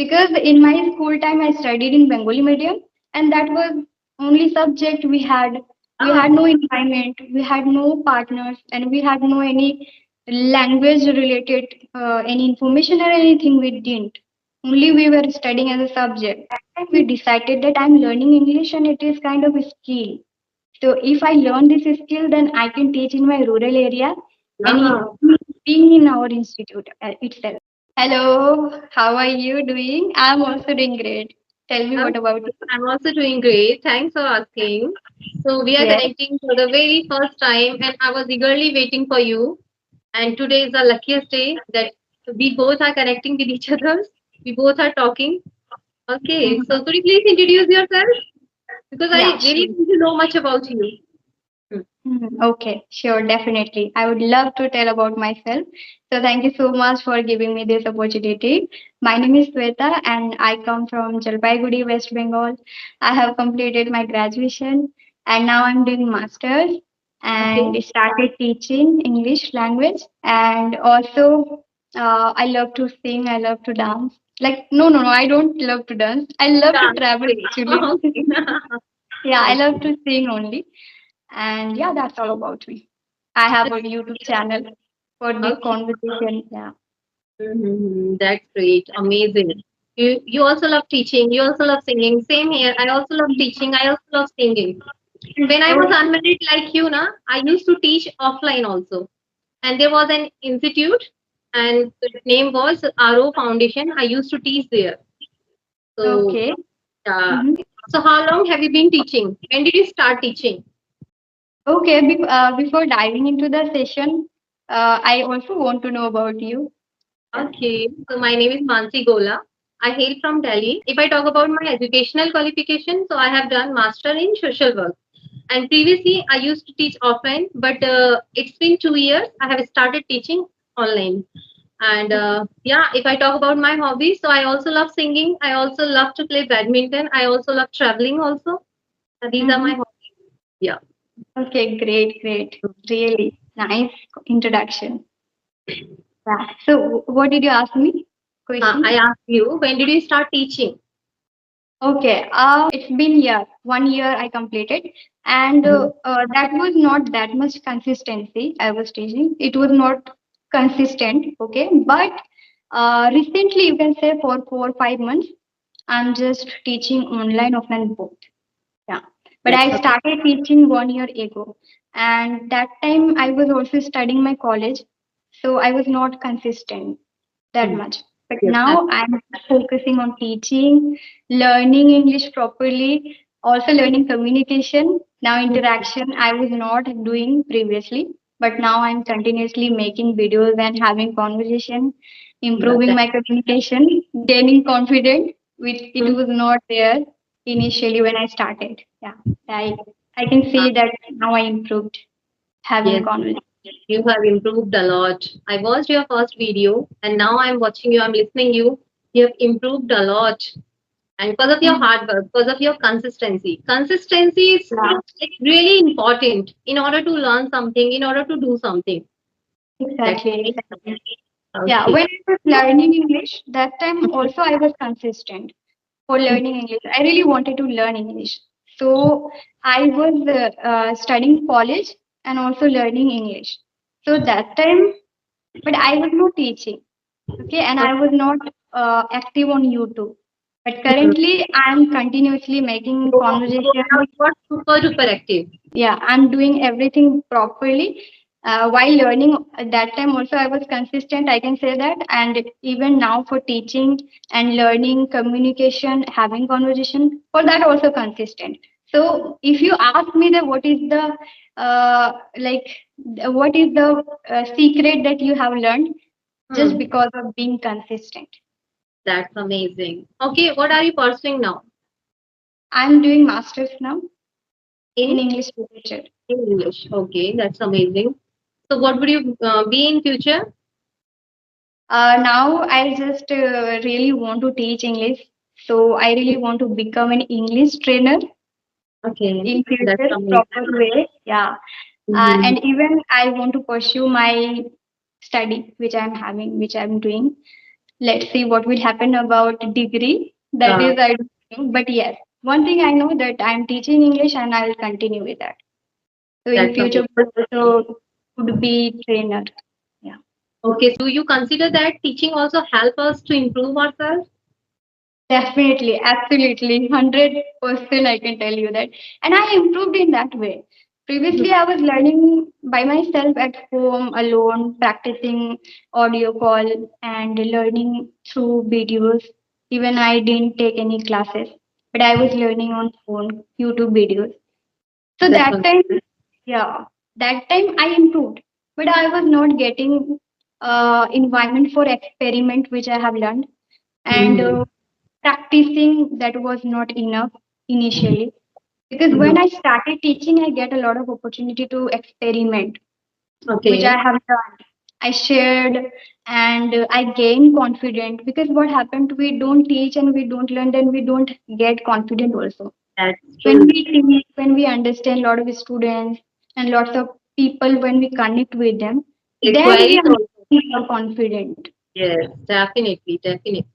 because in my school time I studied in Bengali medium, and that was only subject we had. We Ah, had no environment, we had no partners, and we had no any language related any information or anything. We didn't. Only we were studying as a subject. And we decided that I'm learning English and it is kind of a skill. So if I learn this skill, then I can teach in my rural area and ah. being in our institute itself. Hello, how are you doing? I'm also doing great. Tell me I'm, what about you? I'm also doing great. Thanks for asking. So we are Yes. connecting for the very first time, and I was eagerly waiting for you. And today is the luckiest day that we both are connecting with each other. We both are talking. Okay, Mhm. so could you please introduce yourself? Because Yeah, I really sure. want to know much about you. Hmm. Okay, sure, definitely. I would love to tell about myself. So thank you so much for giving me this opportunity. My name is Sweta and I come from Jalpaiguri, West Bengal. I have completed my graduation and now I'm doing masters Okay. and started teaching English language, and also I love to sing, I love to dance. Like no, I don't love to dance. I love to travel Dancing. actually. Okay. Yeah, I love Okay. to sing only. And yeah, that's all about me. I have a YouTube channel for this Okay. conversation. Yeah. That's great. Amazing. You also love teaching. You also love singing. Same here. I also love teaching. I also love singing. And when I was Okay. unmarried like you, na, I used to teach offline also. And there was an institute, and the name was RO Foundation. I used to teach there. So, Okay. uh, Mhm. so how long have you been teaching? When did you start teaching? Okay. Before diving into the session, I also want to know about you. Yeah. Okay, so my name is Mansi Gola. I hail from Delhi. If I talk about my educational qualification, so I have done master in social work. And previously, I used to teach offline, but it's been 2 years. I have started teaching online. And yeah, if I talk about my hobbies, so I also love singing. I also love to play badminton. I also love traveling. Also, these are my Mhm. hobbies. Yeah. Okay. Great. Great. Really nice introduction. Yeah. So, what did you ask me? I Question. asked you, when did you start teaching? Okay, it's been year, 1 year I completed, and Mhm. that was not that much consistency I was teaching. It was not consistent, okay. But recently, you can say for 4 or 5 months, I'm just teaching online, offline both. Yeah, but That's I started teaching 1 year ago, and that time I was also studying my college, so I was not consistent that amazing. much. But Yes, now I'm focusing on teaching, learning English properly, also learning communication. Now, interaction I was not doing previously, but now I'm continuously making videos and having conversation, yeah, improving my communication, gaining confidence, which it that, was not there initially when I started. Yeah, I I can uh, see that now I improved having yes, conversation. you have improved a lot. I watched your first video and now I'm watching you, I'm listening you. You have improved a lot. And because of your Mhm. hard work, because of your consistency. Consistency is Yeah, like really important in order to learn something, in order to do something. That's exactly, right. exactly. Yeah, Okay. when I was learning English, that time also I was consistent for learning English. I really wanted to learn English. So I was studying college and also learning English. So that time, but I was not teaching, okay, and I was not active on YouTube. But currently, I'm continuously making So now conversation. you are super duper active. Yeah, I'm doing everything properly. While learning at that time also I was consistent, I can say that. And even now for teaching and learning communication, having conversation, for that also consistent. So if you ask me that what is the like what is the secret that you have learned, just Hmm. because of being consistent. That's amazing. Okay, what are you pursuing now? I'm doing masters now In in English literature. in English. Okay, that's amazing. So what would you be in future? Now I just really want to teach English. So I really want to become an English trainer Okay, in that's future, amazing. proper way. Yeah. Mhm. And even I want to pursue my study, which I'm having, which I'm doing. Let's see what will happen about degree. That Uh, is, I don't know. But yes, one thing I know that I'm teaching English and I will continue with that. So in that's future, amazing. also could be trainer. Yeah. Okay, so do you consider that teaching also help us to improve ourselves? Definitely, absolutely, 100% I can tell you that. And I improved in that way. Previously, I was learning by myself at home, alone, practicing audio call and learning through videos. Even I didn't take any classes, but I was learning on phone, YouTube videos. So That's that time, wonderful. yeah, that time I improved, but I was not getting environment for experiment, which I have learned. And Mm-hmm. practicing that was not enough initially because when Mm-hmm. I started teaching I get a lot of opportunity to experiment which I Okay. have done. I shared and I gained confidence because what happened we don't teach and we don't learn then we don't get confident also. That's When true. we teach, when we understand a lot of students and lots of people, when we connect with them, The then we queries are also. more confident. Yes, definitely, definitely.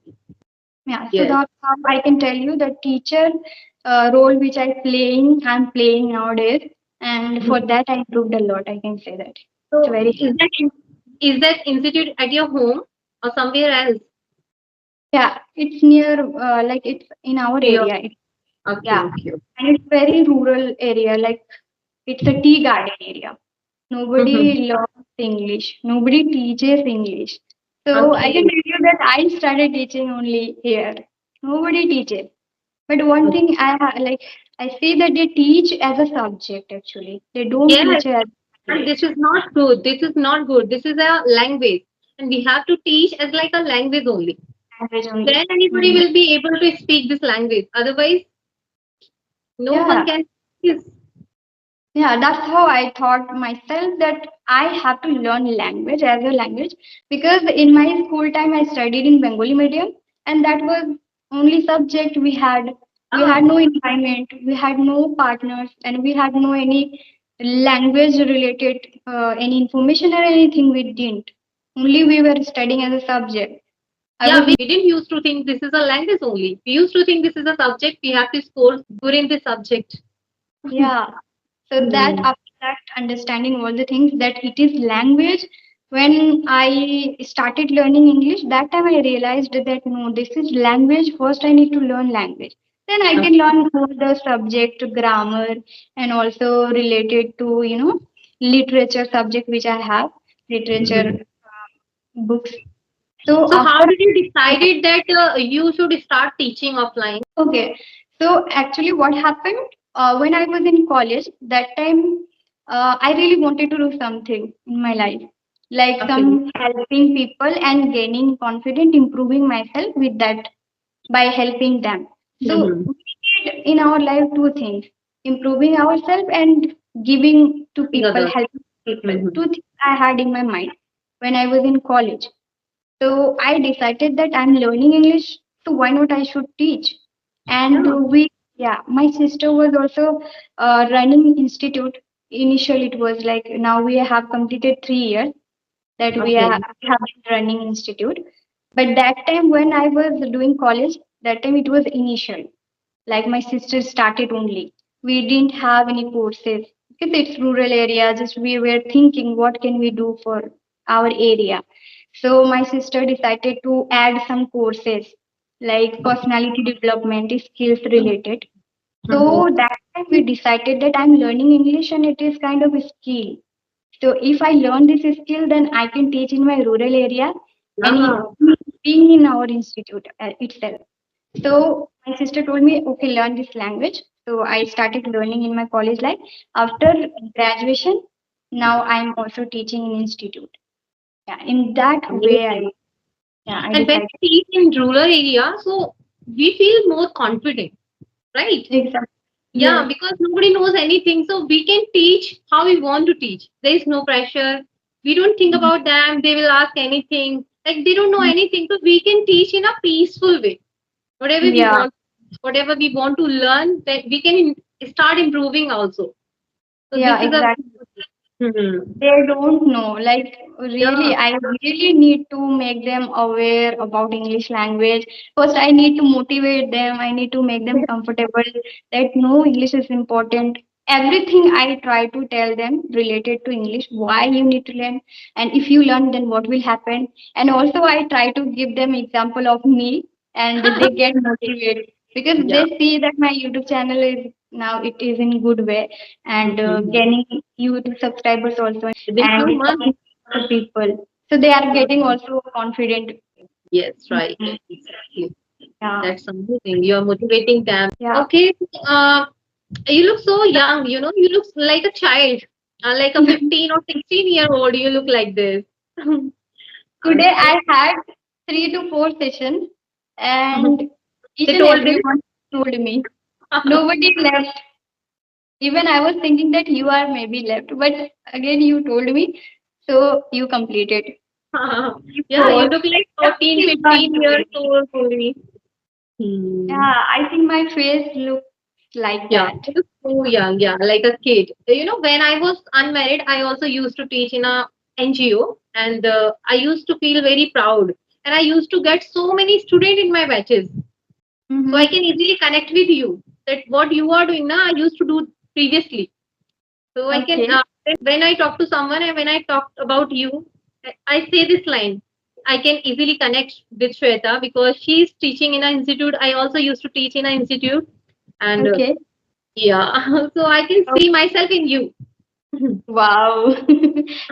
Yeah, so Yes. that's how I can tell you the teacher role which I'm playing nowadays, and for Mhm. that I improved a lot. I can say that it's So very is that institute at your home or somewhere else? yeah. It's near like it's in our Your area. okay, Yeah, okay. and it's very rural area. Like it's a tea garden area. Mhm. Nobody learns English. Nobody teaches English. So I can Okay. tell you that I started teaching only here. Nobody teaches. But one Okay. thing like I see that they teach as a subject actually. They don't Yes, teach as a and language. this is not good. This is not good. This is a language, and we have to teach as like a language only. Language Then only. anybody Mhm. will be able to speak this language. Otherwise, no one Yeah. can. Yes. Yeah, that's how I thought myself that I have to learn language as a language because in my school time I studied in Bengali medium and that was only subject we had. We Ah, had no environment, we had no partners, and we had no any language related any information or anything we didn't. Only we were studying as a subject. I yeah, was we didn't used to think this is a language only. We used to think this is a subject. We have to score good in the subject. yeah. So that Hmm. after that understanding all the things that it is language, when I started learning English, that time I realized that no, this is language. First, I need to learn language. Then I can Okay. learn all the subject, grammar, and also related to literature subject which I have literature Mhm. books. So So how after did you decided that you should start teaching offline? okay. So actually, what happened when I was in college, that time I really wanted to do something in my life, like Okay. some helping people and gaining confidence, improving myself with that by helping them. So Mm-hmm. we did in our life two things: improving ourselves and giving to people, Others. helping people. Mm-hmm. Two things I had in my mind when I was in college. So I decided that I'm learning English, so why not I should teach? And Yeah. yeah, my sister was also running institute. Initially, it was like now we have completed 3 years that Okay. we have been running institute. But that time when I was doing college, that time it was initial. Like my sister started only. We didn't have any courses because it's rural area. Just we were thinking, what can we do for our area? So my sister decided to add some courses like personality development, skills related. Mm-hmm. So that time we decided that I'm learning English and it is kind of a skill. So if I learn this skill, then I can teach in my rural area and Yeah. being in our institute itself. So my sister told me, okay, learn this language. So I started learning in my college life. After graduation, now I'm also teaching in institute. Yeah, in that way, Amazing. I And when decided. we teach in rural area, so we feel more confident, right? Exactly. Yeah, Yes. because nobody knows anything, so we can teach how we want to teach. There is no pressure. We don't think Mhm. about them. They will ask anything. Like they don't know anything, so we can teach in a peaceful way. Whatever we Yeah. want, whatever we want to learn, that we can start improving also. So this Yeah. is a Exactly. Hmm. They don't know. Like really, Yeah. I really need to make them aware about English language. First, I need to motivate them. I need to make them comfortable that no, English is important. Everything I try to tell them related to English, why you need to learn, and if you learn, then what will happen. And also, I try to give them example of me, and they get motivated because they Yeah. see that my YouTube channel is now it is in good way and Mhm. gaining YouTube subscribers also Within and few it's months. talking to people. So they are getting Mhm. also confident. Yes, right. Mhm. Exactly. Yeah, That's amazing. You're motivating them. yeah. Okay. Uh, you look so young. You look like a child, like a 15 or 16-year-old. You look like this. I'm Today so. I had 3 to 4 sessions, and each They and told this. everyone told me. Nobody left. Even I was thinking that you are maybe left, but again you told me, so you completed. You Yeah, you forced. look like Everything 14, is done 15 years today. old only. Hmm. Yeah, I think my face looks like Yeah, that. you look so young. Yeah, like a kid. When I was unmarried, I also used to teach in a NGO, and I used to feel very proud. And I used to get so many students in my batches, so I Mm-hmm. can easily connect with you. That what you are doing now, I used to do previously. So I can Okay. when I talk to someone and when I talk about you, I say this line. I can easily connect with Shweta because she's teaching in an institute. I also used to teach in an institute, and Okay. yeah, so I can Oh, see myself in you. wow.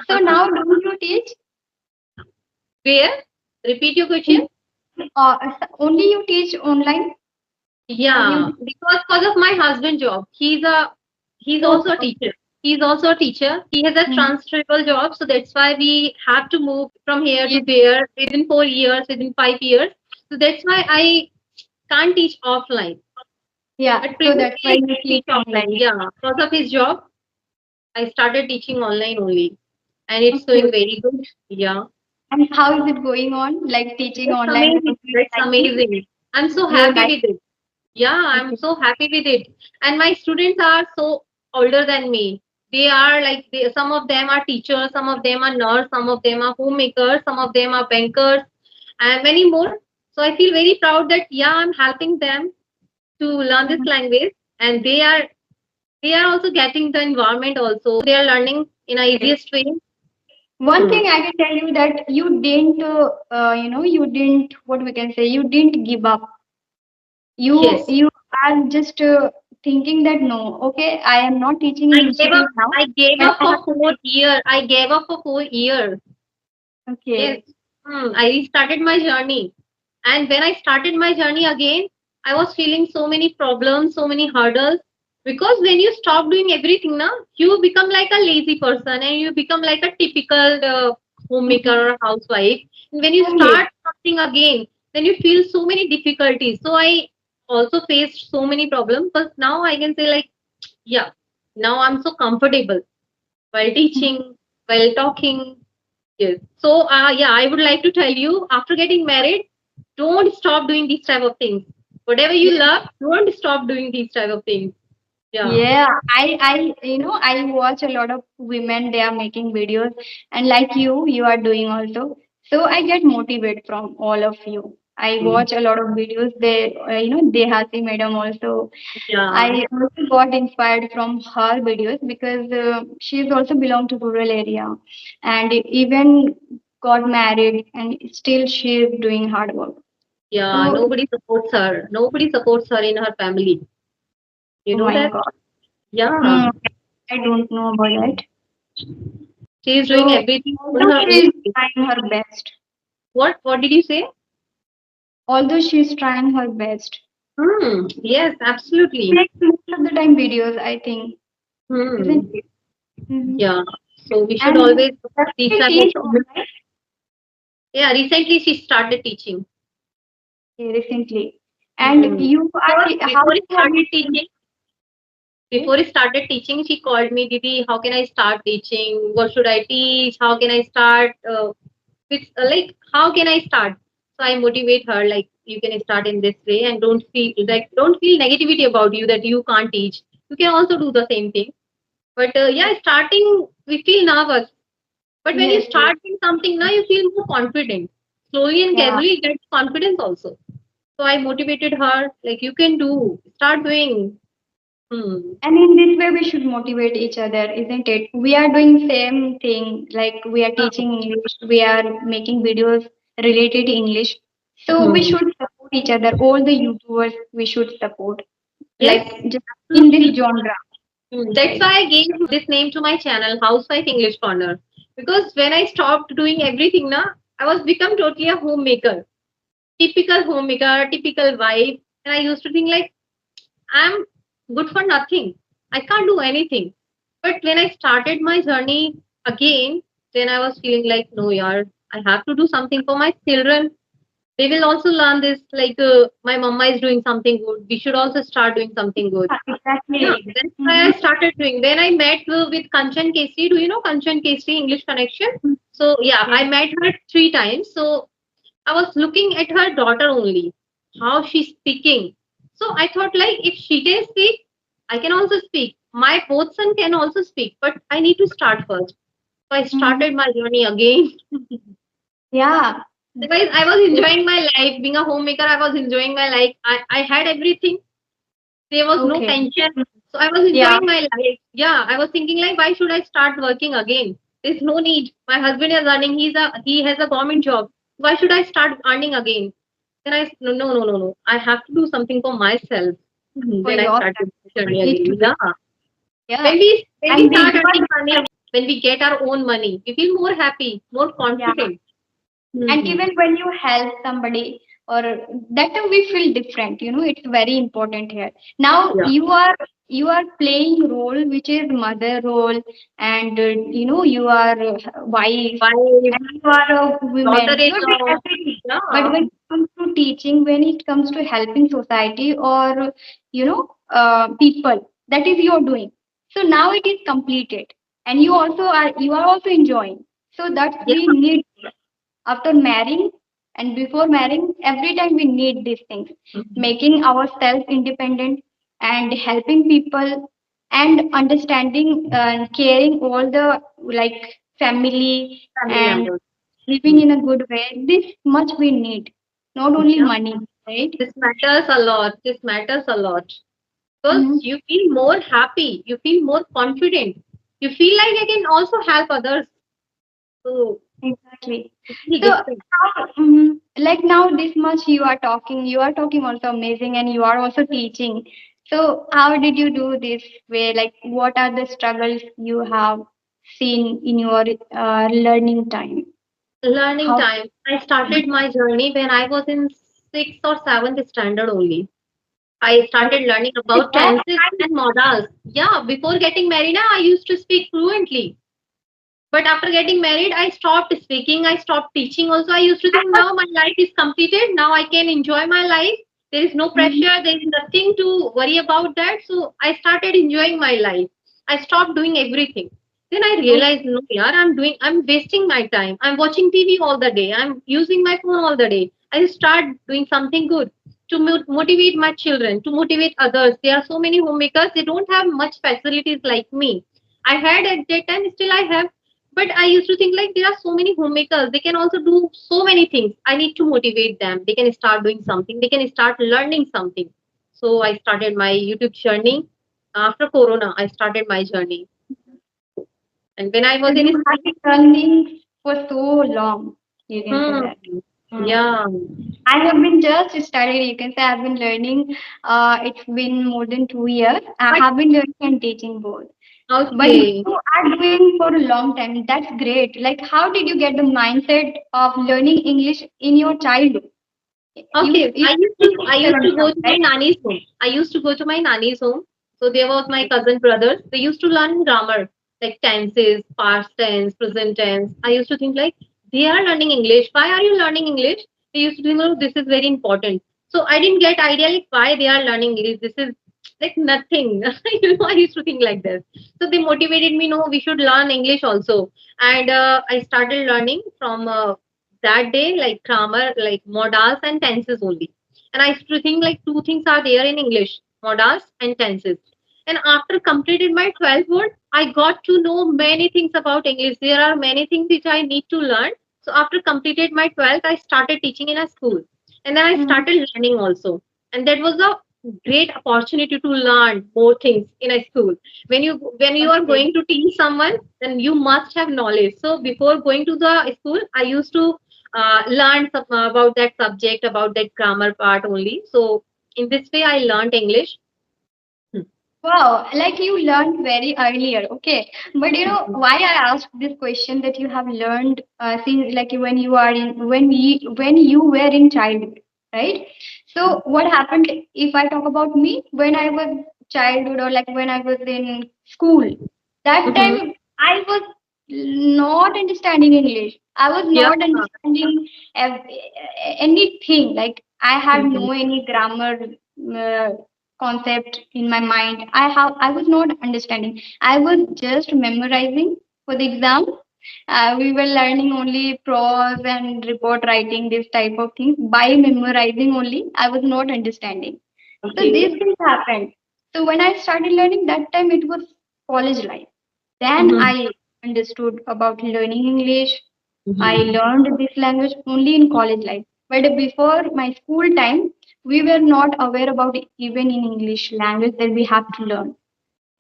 So now do you teach? Where? Repeat your question. In, only you teach online or Yeah, you? because of my husband job. He's Oh, also a teacher. He's also a teacher. He has a mhm. transferable job, so that's why we have to move from here Yeah. to there within 4 years, within 5 years. So that's why I can't teach offline. Yeah. But So that's previously why I you used to teach teach offline. online. Yeah, because of his job, I started teaching online only, and it's Okay. going very good. Yeah. And how is it going on? Like teaching That's online, amazing. do you That's like it? amazing. I'm so You happy like with it. Yeah, I'm okay. so happy with it. And my students are so older than me. They are like some of them are teachers, some of them are nurse, some of them are homemakers, some of them are bankers, and many more. So I feel very proud that yeah, I'm helping them to learn this Mhm. language, and they are also getting the environment also. They are learning in a Okay. easiest way. One Hmm. thing I can tell you that you didn't, you didn't, what we can say, you didn't give up. Yes. You are just thinking that no, okay, I am not teaching in I gave up. institute now, I gave and up I for have to four teach. year. I gave up for 4 years. Yes. Okay. I restarted my journey. And when I started my journey again, I was feeling so many problems, so many hurdles. Because when you stop doing everything now, you become like a lazy person and you become like a typical Mhm. homemaker or housewife. And when you Okay. start something again, then you feel so many difficulties. So I also faced so many problems. But now I can say like, yeah, now I'm so comfortable while Mhm. teaching, while talking. Yes. So, yeah, I would like to tell you after getting married, don't stop doing these type of things. Whatever you Yeah. love, don't stop doing these type of things. Yeah. Yeah, I watch a lot of women, they are making videos, and like you are doing also. So I get motivated from all of you. I Mm. watch a lot of videos. Dehati madam also. Yeah. I also got inspired from her videos because she's also belong to rural area, and even got married, and still she is doing hard work. Yeah. So, Nobody supports her. Nobody supports her in her family. You oh know my that? God, Yeah. hmm, I don't know about that. She is doing So, everything on although her she own. is trying her best, What did you say? although she is trying her best, Yes, she absolutely. makes most of the time videos, I think, isn't Hmm. it? Hmm. Yeah. So we should And always does support these she type of teach women. online Yeah. Recently, she started teaching. recently? And Hmm. you are how Before he you have started been? teaching, before he started teaching, she called me, Didi, how can I start teaching? What should I teach? How can I start? How can I start? So I motivate her, like, you can start in this way and don't feel negativity about you that you can't teach. You can also do the same thing. But yeah, starting we feel nervous. But when you Yes, yes. start doing something now, you feel more confident. Slowly and Yeah. gradually, you get confidence also. So I motivated her, like you can do, start doing. Hmm. And in this way, we should motivate each other, isn't it? We are doing same thing, like we are Yeah. teaching English, we are making videos related to English. So we Hmm. should support each other. All the YouTubers we should support, Yes, like just in this absolutely. genre, That's right? why I gave this name to my channel, Housewife English Corner. Because when I stopped doing everything now, I was become totally a homemaker. Typical homemaker, typical wife. And I used to think like I'm good for nothing. I can't do anything. But when I started my journey again, then I was feeling like, no, yaar, I have to do something for my children. They will also learn this. Like, my mama is doing something good. We should also start doing something good. Yeah, Exactly. that's why I Mhm. started doing. Then I met with Kanchan Kesri. Do you know Kanchan Kesri English Connection? So yeah, I Yes. met her 3 times. So I was looking at her daughter only, how she's speaking. So I thought like if she can speak, I can also speak. My both son can also speak, but I need to start first. So I Mhm. started my journey again. Yeah. Otherwise, I was enjoying my life. Being a homemaker, I was enjoying my life. I had everything. There was no Okay. tension. So I was Yeah. enjoying my life. Yeah, I was thinking like, why should I start working again? There's no need. My husband is earning. He has a government job. Why should I start earning again? Then no, no, no, no, no. I have to do something for myself. For Then I yourself, started the you journey need to again. do. Yeah. Yeah. When we And this start earning money, much. when we get our own money, we feel more happy, more Yeah. confident. And Hmm. even when you help somebody, or that time we feel different, it's very important here. Now Yeah. you are playing role which is mother role, and you are wife, Wife, and you are a woman, you're doing daughter-in-law. everything. But Yeah. when it comes to teaching, when it comes to helping society, or people, that is you're doing. So now it is completed, and you are also enjoying. So that Yeah. we need after marrying, and before marrying, every time we need these things, making ourselves independent and helping people, and understanding and caring all the, like, family, Family and members. living in a good way. This much we need, not only Yeah. money, right? This matters a lot. This matters a lot. Because Mhm. you feel more happy. You feel more confident. You feel like I can also help others. So Exactly. it's really So different. now, like now, this much you are talking also amazing, and you are also teaching. So how did you do this way? Like, what are the struggles you have seen in your learning time? Learning How? time. I started my journey when I was in sixth or seventh standard only. I Oh, started learning is about that tenses time? and modals. Yeah, before getting married, I used to speak fluently. But after getting married, I stopped speaking. I stopped teaching. Also, I used to think now my life is completed. Now I can enjoy my life. There is no Mhm. pressure. There is nothing to worry about that. So I started enjoying my life. I stopped doing everything. Then I Okay. realized, no, yeah, I'm wasting my time. I'm watching TV all the day. I'm using my phone all the day. I start doing something good to motivate my children, to motivate others. There are so many homemakers. They don't have much facilities like me. I had at that time, still I have, but I used to think like there are so many homemakers. They can also do so many things. I need to motivate them. They can start doing something. They can start learning something. So I started my YouTube journey. After Corona, I started my journey. And when I So was in you have school, been learning for so long, you can say hmm, that. Hmm. yeah, I have been just started. You can say I've been learning. It's been more than 2 years. I but have been learning and teaching both. But okay, you are doing for a long time. That's great. Like, how did you get the mindset of learning English in your childhood? You okay. you I used to go to my right? nanny's home. I used to go to my nanny's home. So there was my cousin brothers. They used to learn grammar, like tenses, past tense, present tense. I used to think like they are learning English. Why are you learning English? They used to think, oh, this is very important. So I didn't get idea like why they are learning English. This is like nothing. I used to think like this. So they motivated me. No, we should learn English also. And I started learning from that day, like grammar, like modals and tenses only. And I used to think like two things are there in English, modals and tenses. And after completed my 12th word, I got to know many things about English. There are many things which I need to learn. So after completed my 12th, I started teaching in a school. And then I Mhm. started learning also. And that was a great opportunity to learn more things in a school. When you are Okay. going to teach someone, then you must have knowledge. So before going to the school, I used to learn about that subject, about that grammar part only. So in this way, I learned English. Hmm. Wow, like you learned very earlier, okay. But you know why I asked this question that you have learned since like when you are in when you were in childhood, right? So what happened if I talk about me when I was childhood or like when I was in school, that Mhm. time I was not understanding English. I was Yeah. not understanding ev- anything. Like I had Mhm. no any grammar uh, concept in my mind. I was not understanding. I was just memorizing for the exam. We were learning only prose and report writing, this type of things by memorizing only. I was not understanding. So Okay. these things happened. So when I started learning, that time it was college life. Then Mhm. I understood about learning English. I Mhm. learned this language only in college life. But before my school time, we were not aware about it, even in English language that we have to learn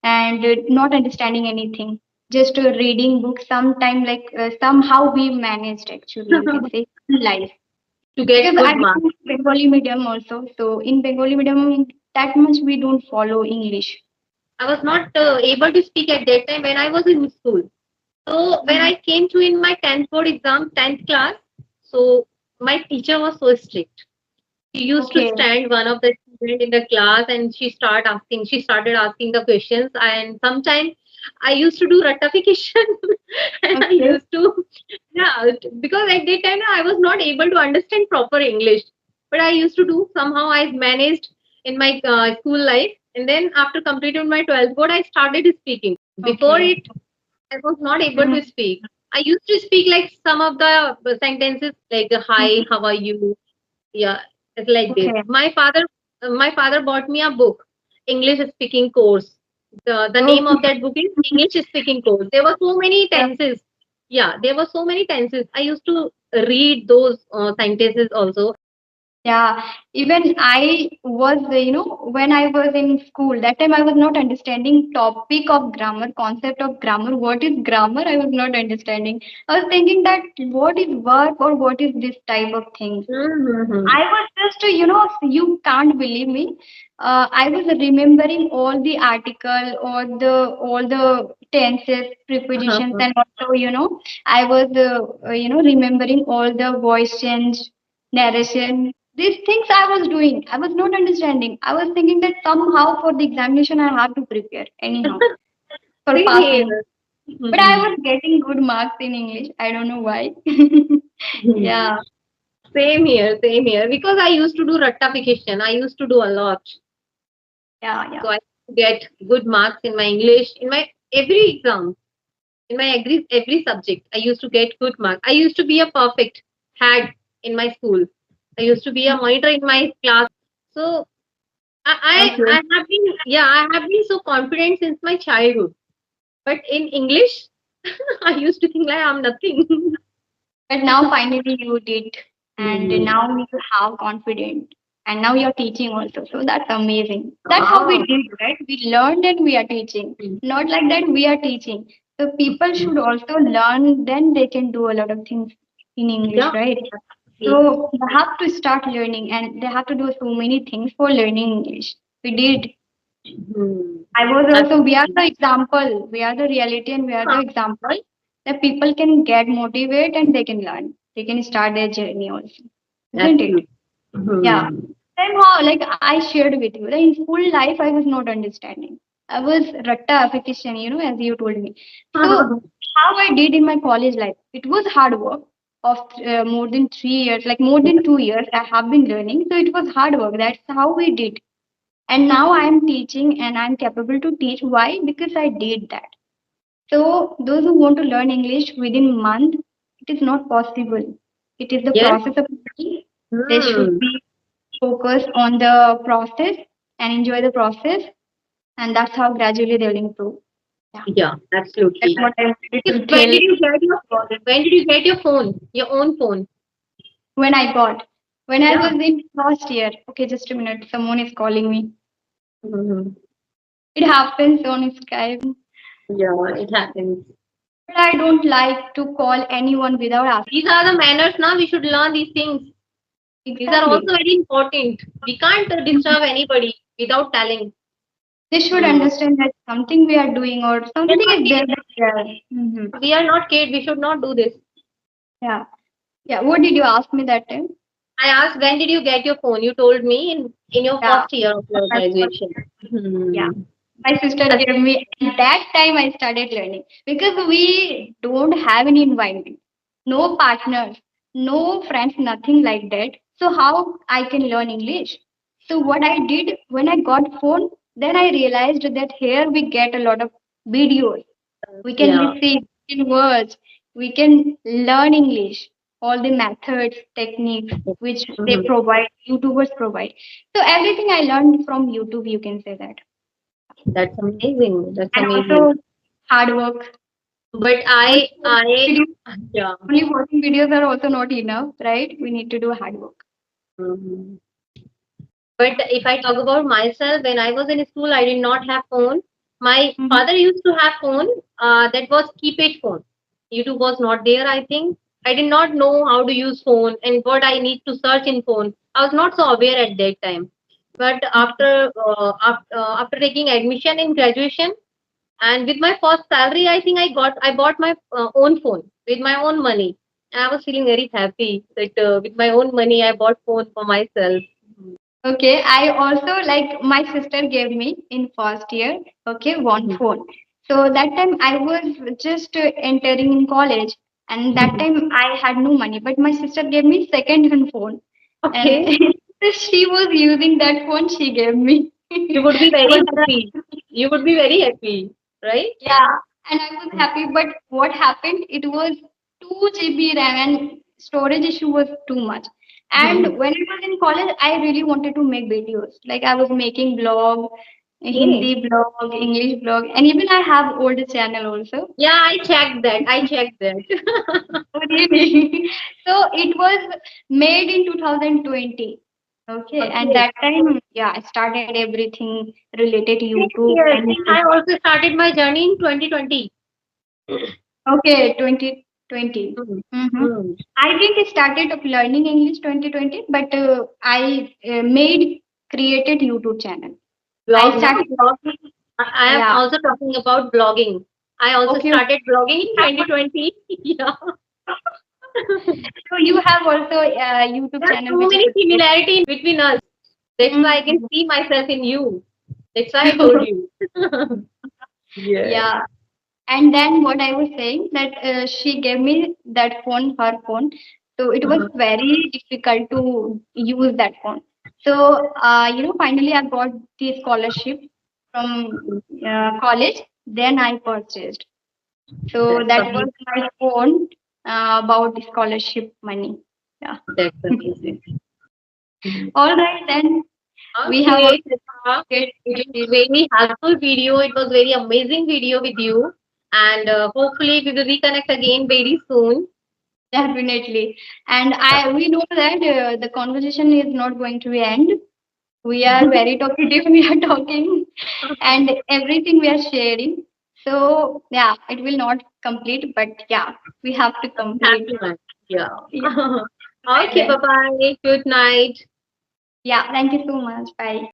and not understanding anything. Just reading books. Sometime like somehow we managed actually you can say life To get because I good did marks. Bengali medium also. So in Bengali medium that much we don't follow English. I was not able to speak at that time when I was in school. So when Mhm. I came to in my 10th board exam, 10th class, so my teacher was so strict. She used to Okay. stand one of the student in the class and she started asking the questions, and sometimes I used to do ratification and I Okay. used to, yeah, because at that time I was not able to understand proper English, but I used to do somehow. I managed in my school life, and then after completing my 12th board I started speaking. Before Okay. it I was not able to Mhm. speak. I used to speak like some of the sentences like hi, Mhm. how are you? Yeah, it's like this. Okay. My father bought me a book, English speaking course. The name of Okay. that book is English speaking course. There were so many Yeah. tenses. Yeah, there were so many tenses. I used to read those sentences also. Yeah, even I was, when I was in school, that time I was not understanding topic of grammar, concept of grammar. What is grammar? I was not understanding. I was thinking that what is verb or what is this type of things. Mm-hmm. I was just, you can't believe me. I was remembering all the article or all the tenses, prepositions, and also, I was, remembering all the voice change, narration. These things I was doing. I was not understanding. I was thinking that somehow for the examination I have to prepare anyhow for Same passing. here. But I Mhm. was getting good marks in English. I don't know why. Yeah, Same here, same here. Because I used to do ratification. I used to do a lot. yeah, yeah. So I get good marks in my English, in my every exam, in my every subject. I used to get good marks. I used to be a perfect head in my school. I used to be a monitor in my class. So I Okay. have been, yeah, I have been so confident since my childhood. But in English, I used to think like I'm nothing. But now finally you did, and Mhm. now you have confidence, and now you're teaching also. So that's amazing. That's how we Ah. did, right? We learned and we are teaching. Not like that we are teaching. So people should also learn, then they can do a lot of things in English, Yeah. right? So they have to start learning, and they have to do so many things for learning English. We did. Mhm. I was also, we are Absolutely. the example, we are the reality, and we are the example that people can get motivated and they can learn. They can start their journey also. Isn't it? Absolutely. Yeah. Mhm. Somehow, like I shared with you, that in school life I was not understanding. I was ratta application, as you told me. So how I did in my college life, it was hard work of more than 3 years, like more than 2 years I have been learning. So it was hard work. That's how we did. And now I am teaching and I'm capable to teach. Why? Because I did that. So those who want to learn English within month, it is not possible. It is the Yes. process of learning. They should Hmm. be focused on the process and enjoy the process, and that's how gradually they will improve. Yeah, Yeah, that's absolutely. what I wanted Okay, to tell about it. when did you get your phone? Your own phone? When I got, when I Yeah. was in first year. Okay, just a minute. Someone is calling me. Mhm. It happens on Skype. Yeah, it happens. But I don't like to call anyone without asking. These are the manners now. We should learn these things. These are also Exactly. very important. We can't Mhm. disturb anybody without telling. They should Hmm. understand that something we are doing or We are something not is there. kids. That we are. Mhm. We are not kids. We should not do this. Yeah. Yeah. What did you ask me that time? I asked, when did you get your phone? You told me in your Yeah. first year of your My first graduation. year. Yeah. Hmm. My sister That's gave me, and that time I started learning because we don't have any environment, no partners, no friends, nothing like that. So how I can learn English? So what I did when I got phone, then I realized that here we get a lot of videos. We can yeah. listen in words. We can learn English. All the methods, techniques which they Mhm. provide, YouTubers provide. So everything I learned from YouTube, you can say that. That's amazing. That's And amazing. also hard work. But Only I, watching videos, yeah. only watching videos are also not enough, right? We need to do hard work. Mhm. But if I talk about myself, when I was in school, I did not have phone. My Mhm. father used to have phone. That was keypad phone. YouTube was not there. I think I did not know how to use phone and what I need to search in phone. I was not so aware at that time. But after taking admission in graduation and with my first salary, I bought my own phone with my own money. And I was feeling very happy that with my own money I bought phone for myself. Okay, I also like my sister gave me in first year, okay, one Mhm. phone. So that time I was just entering in college, and that time I had no money, but my sister gave me second hand phone, and Okay. she was using that phone she gave me. You would be It very was happy. You would be very happy, right? Yeah, and I was happy, but what happened? It was 2 GB RAM and storage issue was too much. And Mhm. when I was in college, I really wanted to make videos. Like I was making blog, Okay. Hindi blog, English blog, and even I have old channel also. Yeah, I checked that. I checked that. Oh, really? So it was made in 2020. Okay, and Okay. that time, yeah, I started everything related to Same YouTube here. and Same. I also started my journey in 2020. Okay, 2020. Mhm. Mm-hmm. Mm. I didn't started of learning English 2020, but I created YouTube channel. I Blog, now started, blogging. I am yeah. also talking about blogging. I also Okay, okay. started blogging in 2020. Yeah. So you have also a YouTube There are channel so which is many similarities between us. That's why I can Mhm. see myself in you. That's why I told you. Yes. Yeah. And then what I was saying that she gave me that phone, her phone. So it was Uh-huh. very difficult to use that phone. So finally I got the scholarship from college. Then I purchased. So That's that was amazing. my phone about the scholarship money. Yeah. That's amazing. Mhm. All right, then we have Okay, Shilpa. already It was this. very helpful video. It was very amazing video with you. And hopefully we will reconnect again very soon. Definitely. And I we know that the conversation is not going to end. We are very talkative, we are talking, and everything we are sharing. So yeah, it will not complete, but yeah, we have to complete. Happy one. Yeah. Yeah, right Okay, then. bye bye. Good night. Yeah, thank you so much. Bye.